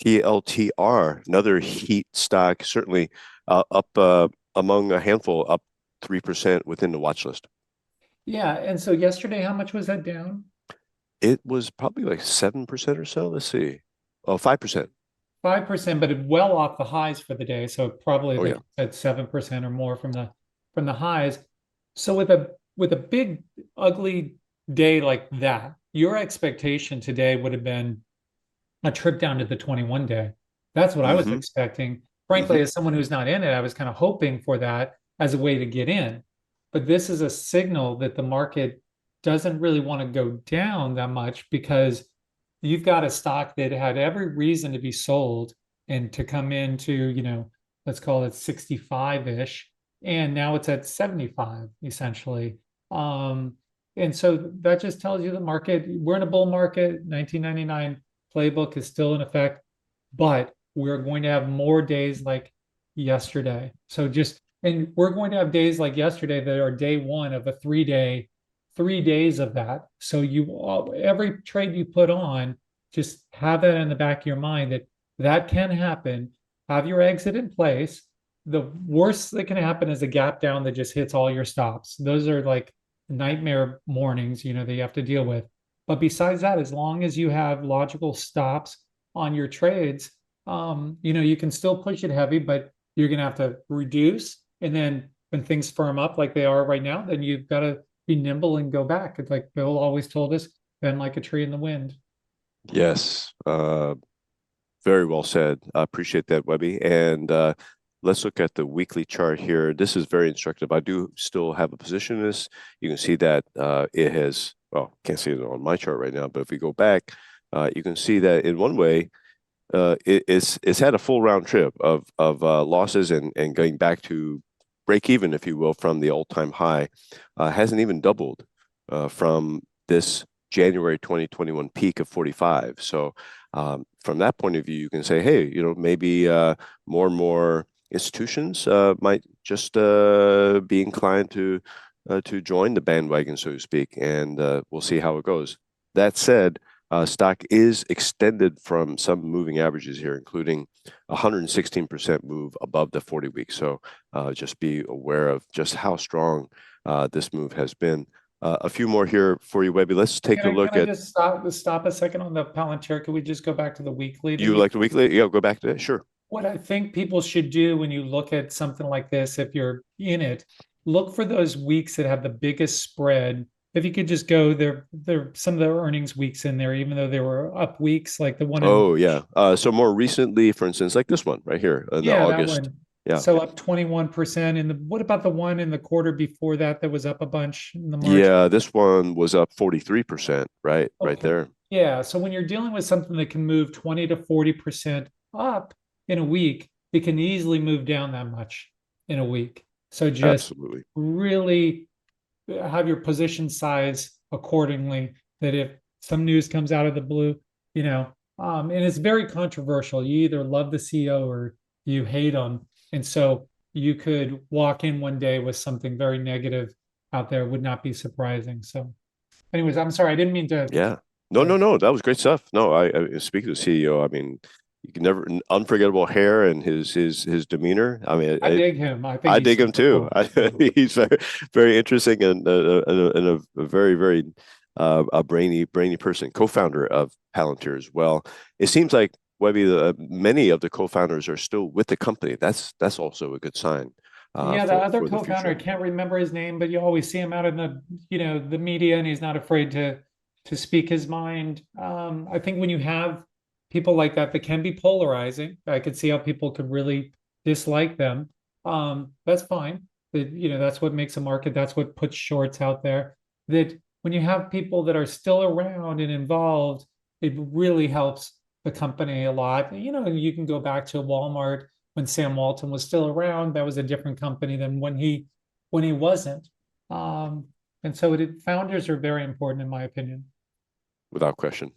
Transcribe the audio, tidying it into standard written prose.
TLTR, another heat stock, certainly up among a handful, up 3% within the watch list. Yeah. And so yesterday, how much was that down? It was probably like 7% or so. Let's see. Oh, 5%. 5%, but it well off the highs for the day. So probably Oh, like yeah. you said, 7% or more from the highs. So with a big ugly day like that, your expectation today would have been a trip down to the 21 day. That's what I was Hmm. expecting. Hmm. Frankly, as someone who's not in it, I was kind of hoping for that as a way to get in. But this is a signal that the market doesn't really want to go down that much because you've got a stock that had every reason to be sold and to come into, let's call it 65-ish. And now it's at 75 essentially. Um, and so that just tells you the market, we're in a bull market, 1999 playbook is still in effect, but we're going to have more days like yesterday. And we're going to have days like yesterday that are day one of a 3 day, 3 days of that. So every trade you put on, just have that in the back of your mind that that can happen. Have your exit in place. The worst that can happen is a gap down that just hits all your stops. Those are like nightmare mornings, that you have to deal with. But besides that, as long as you have logical stops on your trades, you can still push it heavy, but you're going to have to reduce. And then when things firm up like they are right now, then you've got to be nimble and go back. It's like Bill always told us, bend like a tree in the wind. Yes. Very well said. I appreciate that, Webby. And let's look at the weekly chart here. This is very instructive. I do still have a position in this. You can see that it has, well, can't see it on my chart right now, but if we go back, you can see that in one way, it's had a full round trip of losses and going back to break even, if you will, from the all-time high. Hasn't even doubled from this January 2021 peak of 45. So from that point of view, you can say, hey, maybe more and more institutions might just be inclined to join the bandwagon, so to speak, and we'll see how it goes. That said, stock is extended from some moving averages here, including 116% move above the 40 week. So just be aware of just how strong this move has been. A few more here for you, Webby. Let's take Can a I can look I at, just stop a second on the Palantir? Could we just go back to the weekly that you you like the weekly? Yeah, go back to that. Sure. what I think people should do when you look at something like this, if you're in it, look for those weeks that have the biggest spread. If you could just go there, some of the earnings weeks in there, even though they were up weeks, like the one in Oh, March. yeah. So more recently, for instance, like this one right here in the Yeah, that August. one. Yeah. So up 21%. And what about the one in the quarter before that that was up a bunch in the March? Yeah, this one was up 43%, right Okay. there. Yeah. So when you're dealing with something that can move 20 to 40% up in a week, it can easily move down that much in a week. So just Absolutely. really have your position size accordingly. That if some news comes out of the blue, and it's very controversial. You either love the CEO or you hate them. And so you could walk in one day with something very negative out there, would not be surprising. So anyways, I'm sorry, I didn't mean Yeah. No, to no, no. That was great stuff. No, I speaking of CEO, I mean, you can never unforgettable hair and his demeanor. I mean, I dig him. I think I he's dig him super too. cool. He's very, very interesting and a very, very a brainy person. Co-founder of Palantir as well. It seems like Webby, many of the co-founders are still with the company. That's also a good sign Yeah, the other for the co-founder, I future. can't remember his name, but you always see him out in the media, and he's not afraid to speak his mind. I think when you have people like that that can be polarizing, I could see how people could really dislike them. That's fine. That's what makes a market. That's what puts shorts out there. That when you have people that are still around and involved, it really helps the company a lot. You can go back to Walmart when Sam Walton was still around. That was a different company than when he wasn't. And so founders are very important in my opinion. Without question.